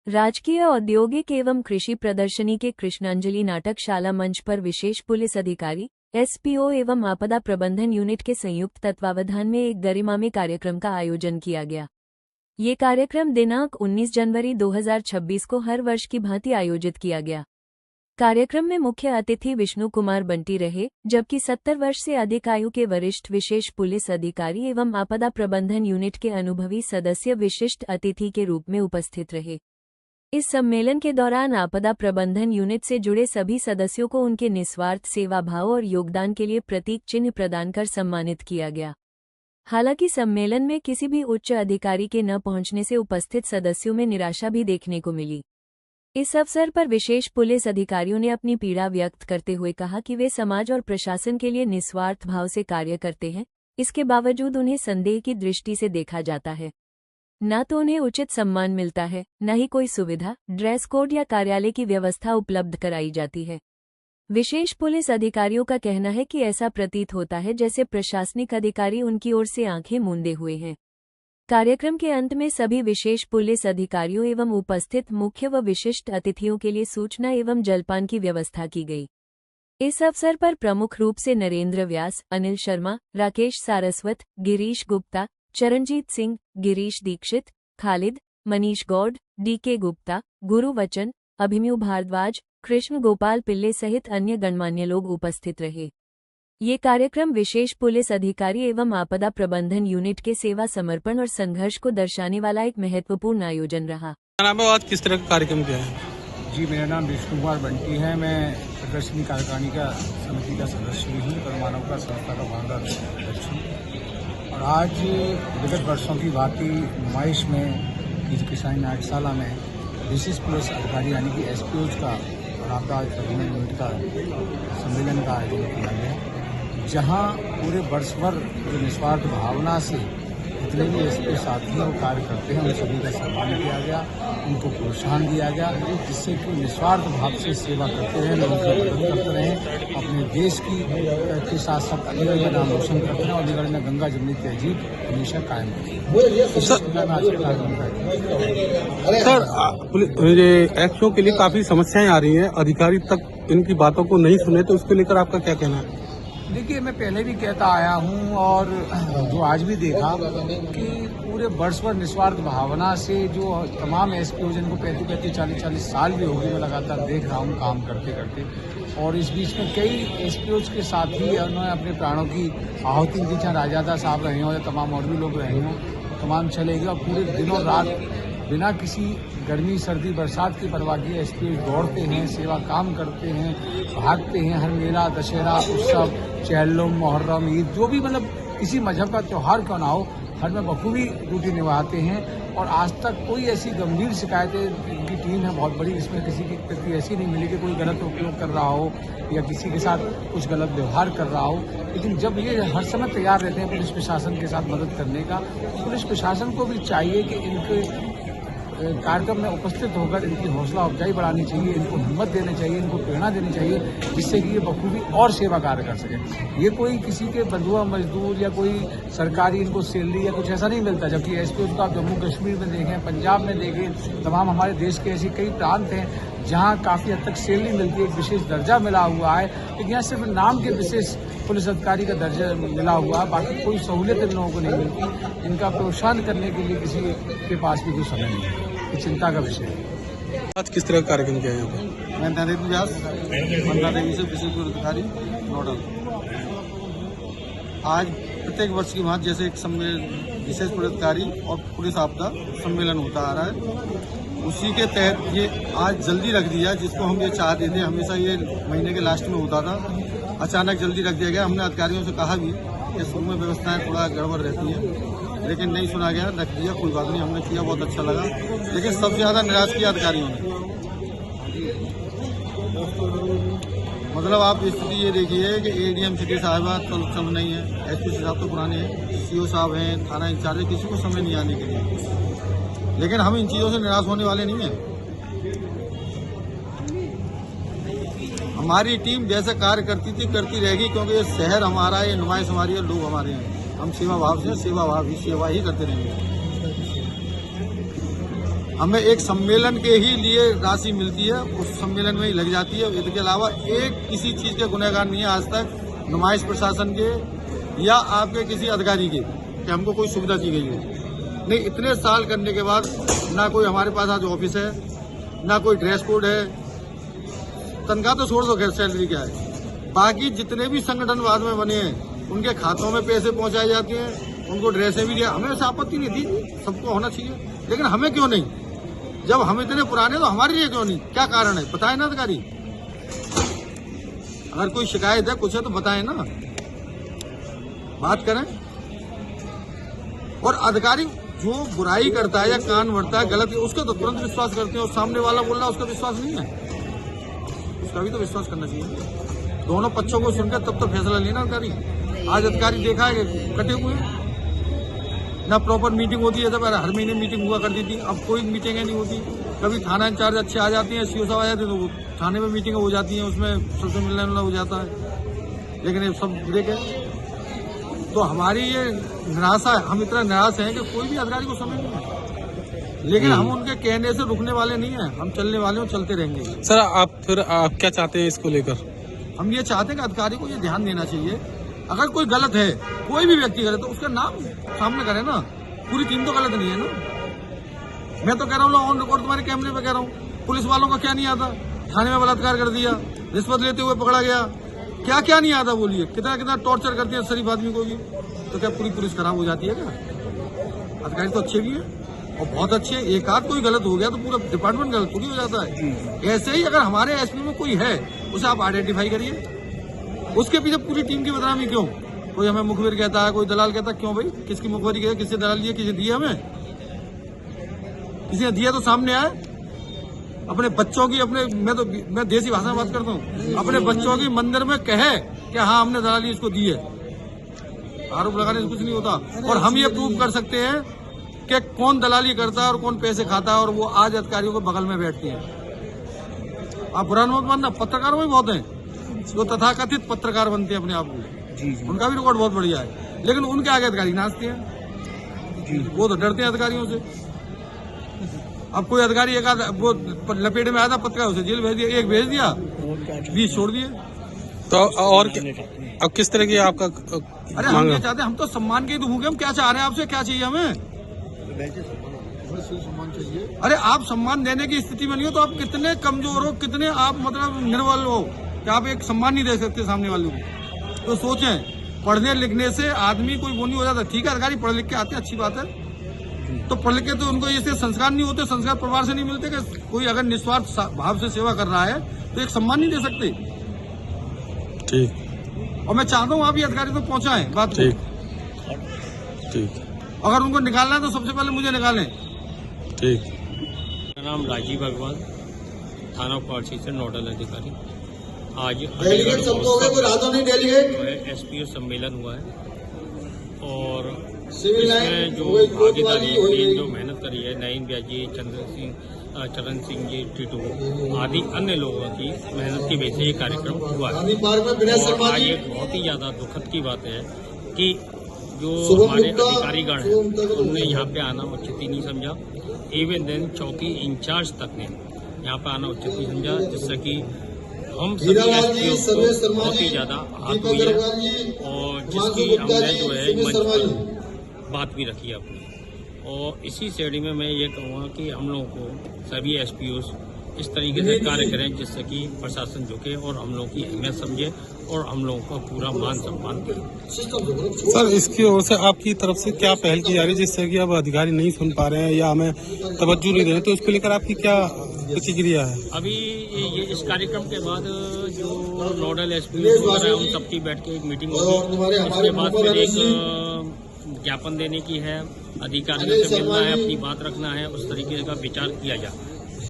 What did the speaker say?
राजकीय औद्योगिक एवं कृषि प्रदर्शनी के कृष्णांजलि नाटकशाला मंच पर विशेष पुलिस अधिकारी एसपीओ एवं आपदा प्रबंधन यूनिट के संयुक्त तत्वावधान में एक गरिमामय कार्यक्रम का आयोजन किया गया। ये कार्यक्रम दिनांक 19 जनवरी 2026 को हर वर्ष की भांति आयोजित किया गया। कार्यक्रम में मुख्य अतिथि विष्णु कुमार बंटी रहे, जबकि 70 वर्ष से अधिक आयु के वरिष्ठ विशेष पुलिस अधिकारी एवं आपदा प्रबंधन यूनिट के अनुभवी सदस्य विशिष्ट अतिथि के रूप में उपस्थित रहे। इस सम्मेलन के दौरान आपदा प्रबंधन यूनिट से जुड़े सभी सदस्यों को उनके निस्वार्थ सेवा भाव और योगदान के लिए प्रतीक चिन्ह प्रदान कर सम्मानित किया गया। हालांकि सम्मेलन में किसी भी उच्च अधिकारी के न पहुंचने से उपस्थित सदस्यों में निराशा भी देखने को मिली। इस अवसर पर विशेष पुलिस अधिकारियों ने अपनी पीड़ा व्यक्त करते हुए कहा कि वे समाज और प्रशासन के लिए निस्वार्थ भाव से कार्य करते हैं, इसके बावजूद उन्हें संदेह की दृष्टि से देखा जाता है। न तो उन्हें उचित सम्मान मिलता है, न ही कोई सुविधा, ड्रेस कोड या कार्यालय की व्यवस्था उपलब्ध कराई जाती है। विशेष पुलिस अधिकारियों का कहना है कि ऐसा प्रतीत होता है जैसे प्रशासनिक अधिकारी उनकी ओर से आंखें मूंदे हुए हैं। कार्यक्रम के अंत में सभी विशेष पुलिस अधिकारियों एवं उपस्थित मुख्य व विशिष्ट अतिथियों के लिए सूचना एवं जलपान की व्यवस्था की गई। इस अवसर पर प्रमुख रूप से नरेंद्र व्यास, अनिल शर्मा, राकेश सारस्वत, गिरीश गुप्ता, चरणजीत सिंह, गिरीश दीक्षित, खालिद, मनीष गौड़, डीके गुप्ता, गुरुवचन, अभिमन्यु भारद्वाज, कृष्ण गोपाल पिल्ले सहित अन्य गणमान्य लोग उपस्थित रहे। ये कार्यक्रम विशेष पुलिस अधिकारी एवं आपदा प्रबंधन यूनिट के सेवा समर्पण और संघर्ष को दर्शाने वाला एक महत्वपूर्ण आयोजन रहा। आज किस तरह का कार्यक्रम किया है? जी, मेरा नाम विष्णु कुमार बंटी है। मैं प्रदर्शनी कार्यकारिणी का समिति का सदस्य हूँ और मानवता संस्था का फाउंडर हूँ। और आज विगत वर्षों की भांति नुमाइश में किसानी नाट्यशाला में विशेष पुलिस अधिकारी यानी कि एसपीओज का और आपदा प्रबंधन यूनिट का सम्मेलन का आयोजन किया गया, जहाँ पूरे वर्ष भर जो निस्वार्थ भावना से जितने भी एसपी साथी हैं वो कार्य करते हैं, उन सभी का सम्मान किया गया, उनको प्रोत्साहन दिया गया, जिससे कि निस्वार्थ भाव से सेवा करते रहें, लोगों की मदद करते रहें, अपने देश की के साथ साथ अलीगढ़ का नाम रोशन करते रहें और अलीगढ़ में गंगा जमुनी तहजीब हमेशा कायम रहे। सर, ये एक्शनों के लिए काफी समस्याएं आ रही हैं, अधिकारी तक इनकी बातों को नहीं सुने, तो उसको लेकर आपका क्या कहना है? देखिए, मैं पहले भी कहता आया हूँ और जो आज भी देखा कि पूरे वर्ष भर निस्वार्थ भावना से जो तमाम एसपीओ जिनको 35-40 साल भी हो गए, मैं लगातार देख रहा हूँ काम करते करते, और इस बीच में कई एसपीओ के साथ ही उन्होंने अपने प्राणों की आहुति दी, चाहे राजादा साहब रहे हों या तमाम और भी लोग रहे हों, तमाम चले गए और पूरे दिनों रात बिना किसी गर्मी सर्दी बरसात की परवाह किए एसपी दौड़ते हैं, सेवा काम करते हैं, भागते हैं। हर मेला, दशहरा, उत्सव, चहल्लुम, मुहर्रम, ईद, जो भी मतलब किसी मजहब का त्यौहार क्यों ना हो, हर में बखूबी ड्यूटी निभाते हैं। और आज तक कोई ऐसी गंभीर शिकायतें, इनकी टीम है बहुत बड़ी, इसमें किसी की प्रति ऐसी नहीं मिली कि कोई गलत उपयोग कर रहा हो या किसी के साथ कुछ गलत व्यवहार कर रहा हो। लेकिन जब ये हर समय तैयार रहते हैं पुलिस प्रशासन के साथ मदद करने का, पुलिस प्रशासन को भी चाहिए कि इनके कार्यक्रम में उपस्थित होकर इनकी हौसला अफजाई बढ़ानी चाहिए, इनको हिम्मत देनी चाहिए, इनको प्रेरणा देनी चाहिए, जिससे कि ये बखूबी और सेवा कार्य कर सकें। ये कोई किसी के बंधुआ मजदूर या कोई सरकारी इनको सैलरी या कुछ ऐसा नहीं मिलता, जबकि एसपी का जम्मू कश्मीर में देखें, पंजाब में देखें, तमाम हमारे देश के ऐसे कई प्रांत हैं जहाँ काफ़ी हद तक सैलरी मिलती है, एक विशेष दर्जा मिला हुआ है। लेकिन यहाँ सिर्फ नाम के विशेष पुलिस अधिकारी का दर्जा मिला हुआ है, बाकी कोई सहूलियत इन लोगों को नहीं मिलती। इनका प्रोत्साहन करने के लिए किसी के पास भी कोई समय नहीं है, ये चिंता का विषय है। आज किस तरह का कार्यक्रम किया है यहाँ पे? मैं नरेंद्र व्यास, मंडला देवी से विशेष पुलिस अधिकारी नोडल। आज प्रत्येक वर्ष की भांति जैसे एक विशेष पुलिस अधिकारी और पुलिस आपदा सम्मेलन होता आ रहा है, उसी के तहत ये आज जल्दी रख दिया, जिसको हम ये चाहते थे। हमेशा ये महीने के लास्ट में होता था, अचानक जल्दी रख दिया गया। हमने अधिकारियों से कहा भी कि शुरू में व्यवस्थाएं थोड़ा गड़बड़ रहती हैं, लेकिन नहीं सुना गया, रख दिया, कोई बात नहीं, हमने किया, बहुत अच्छा लगा। लेकिन सबसे ज़्यादा निराश किया अधिकारियों ने। मतलब आप स्थिति ये देखिए कि एडीएम सिटी साहिबा चल नहीं है, एसपी साहब तो पुराने हैं, सीओ साहब हैं, थाना इंचार्ज, किसी को समय नहीं आने के लिए। लेकिन हम इन चीज़ों से निराश होने वाले नहीं हैं। हमारी टीम जैसे कार्य करती थी करती रहेगी, क्योंकि ये शहर हमारा है, ये नुमाइश हमारी है, लोग हमारे हैं। हम सेवा भाव से सेवा ही करते रहेंगे। हमें एक सम्मेलन के ही लिए राशि मिलती है, उस सम्मेलन में ही लग जाती है। इसके अलावा एक किसी चीज के गुनहगार नहीं है आज तक नुमाइश प्रशासन के या आपके किसी अधिकारी के कि हमको कोई सुविधा दी गई हो। नहीं, इतने साल करने के बाद ना कोई हमारे पास आज ऑफिस है, ना कोई ड्रेस कोड है। तनख्वाह तो छोड़ दो, खैर सैलरी क्या है। बाकी जितने भी संगठन बाद में बने हैं उनके खातों में पैसे पहुंचाए जाते हैं, उनको ड्रेसें भी दिया। हमें ऐसा आपत्ति नहीं थी, सबको होना चाहिए, लेकिन हमें क्यों नहीं? जब हम इतने पुराने तो हमारे लिए क्यों नहीं? क्या कारण है बताए ना अधिकारी। अगर कोई शिकायत है कुछ है तो बताए ना, बात करें। और अधिकारी जो बुराई करता है या कान भरता है गलत, उसका तो तुरंत विश्वास करते हैं, और सामने वाला बोल रहा है उसका विश्वास नहीं है, उसका भी तो विश्वास करना चाहिए। दोनों पक्षों को सुनकर तब तो फैसला लेना अधिकारी। आज अधिकारी देखा है कि कटे हुए ना प्रॉपर मीटिंग होती है। जब हर महीने मीटिंग हुआ करती थी, अब कोई मीटिंग नहीं होती। कभी थाना इंचार्ज अच्छे आ जाते हैं, सीओ साहब आ जाते हैं, तो थाने में मीटिंग हो जाती है, उसमें सबसे मिलने मिलना हो जाता है। लेकिन ये सब देखे तो हमारी ये निराशा है, हम इतना निराश हैं कि कोई भी अधिकारी को समझ नहीं है। लेकिन हम उनके कहने से रुकने वाले नहीं हैं, हम चलने वाले हैं, चलते रहेंगे। सर आप क्या चाहते हैं इसको लेकर? हम ये चाहते हैं कि अधिकारी को ये ध्यान देना चाहिए, अगर कोई गलत है, कोई भी व्यक्ति गलत है, तो उसका नाम सामने करे ना। पूरी टीम तो गलत नहीं है ना। मैं तो कह रहा हूँ ऑन रिकॉर्ड तुम्हारे कैमरे पे कह रहा हूँ, पुलिस वालों को क्या नहीं आता? थाने में बलात्कार कर दिया, रिश्वत लेते हुए पकड़ा गया, क्या क्या नहीं आता बोलिए। कितना कितना टॉर्चर करते हैं शरीफ आदमी को भी। तो क्या पूरी पुलिस खराब हो जाती है क्या? अधिकारी तो अच्छे भी हैं और बहुत अच्छे हैं। एक आध कोई गलत हो गया तो पूरा डिपार्टमेंट गलत थोड़ी हो जाता है। ऐसे ही अगर हमारे एसपी में कोई है उसे आप आइडेंटिफाई करिए, उसके पीछे पूरी टीम की बदनामी क्यों? कोई हमें मुखबिर कहता है, कोई दलाल कहता है, क्यों भाई? किसकी मुखबिरी कहता है, किससे दलाल लिया, किसी दिया? हमें किसी ने दिया तो सामने आए। अपने बच्चों की मैं देसी भाषा में बात करता हूँ, अपने बच्चों की मंदिर में कहे कि हाँ हमने दलाली इसको दी है। आरोप लगाने से कुछ नहीं होता। और हम ये प्रूव कर सकते हैं कि कौन दलाली करता है और कौन पैसे खाता है, और वो आज अधिकारियों के बगल में बैठती हैं। आप बुरा मत मानना, पत्रकारों में बहुत हैं जो तथाकथित पत्रकार बनते हैं अपने आप को, उनका भी रिकॉर्ड बहुत बढ़िया है, लेकिन उनके आगे अधिकारी नाचते हैं। वो तो डरते हैं अधिकारियों से। अब कोई अधिकारी एक आधा वो लपेटे में आया था पत्रकार, उसे जेल भेज दिया, एक भेज दिया, 20 छोड़ दिए। तो और अब किस तरह की आपका अरे हम क्या चाहते हैं? हम तो सम्मान के ही तो भूखे। हम क्या चाह रहे हैं आपसे? क्या चाहिए हमें? सम्मान चाहिए। अरे आप सम्मान देने की स्थिति में नहीं हो तो आप कितने कमजोर हो, कितने आप मतलब निर्बल हो कि आप एक सम्मान नहीं दे सकते सामने वाले को। तो सोचें, पढ़ने लिखने से आदमी कोई वो नहीं हो जाता। ठीक है, अधिकारी पढ़ लिख के आते हैं, अच्छी बात है। तो पढ़ लिख के तो उनको ऐसे संस्कार नहीं होते, संस्कार परिवार से नहीं मिलते कि कोई अगर निस्वार्थ भाव से सेवा कर रहा है तो एक सम्मान नहीं दे सकते। ठीक। और मैं चाहता हूँ आप ये अधिकारी तो पहुंचाएं बात को। ठीक। अगर उनको निकालना है तो सबसे पहले मुझे निकालें। ठीक। मेरा नाम राजीव अग्रवाल, थाना पारसी से नोडल अधिकारी। आज एसपीओ सम्मेलन हुआ है और इसमें जो भागीदारी जो मेहनत करी है, नईन ब्याजी, चरण सिंह जी टिटू आदि अन्य लोगों की मेहनत की वजह से ये कार्यक्रम हुआ है। और आज एक बहुत ही ज्यादा दुखद की बात है कि जो हमारे अधिकारीगण हैं उन्होंने यहाँ पे आना उचित ही नहीं समझा। इवन देन चौकी इंचार्ज तक ने यहाँ पे आना उचित नहीं समझा, जिससे कि हम सभी एसपीओ को बहुत ही ज्यादा हाथ हुई है और जिसकी हमने जो है मंच पर बात भी रखी है अपनी। और इसी श्रेणी में मैं ये कहूँगा कि हम लोगों को सभी एसपीओ इस तरीके से कार्य करें जिससे कि प्रशासन झुके और हम लोगों की अहमियत समझे और हम लोगों का पूरा मान सम्मान करें। सर, इसकी ओर से आपकी तरफ से क्या पहल की जा रही है जिससे कि अब अधिकारी नहीं सुन पा रहे हैं या हमें तवज्जो नहीं दे रहे, तो इसको लेकर आपकी क्या प्रतिक्रिया है? अभी ये इस कार्यक्रम के बाद जो नोडल एसपीओ वगैरह उन सबकी बैठ के एक मीटिंग होगी। इसके बाद फिर एक ज्ञापन देने की है, अधिकारियों से मिलना है, अपनी बात रखना है, उस तरीके का विचार किया जाए।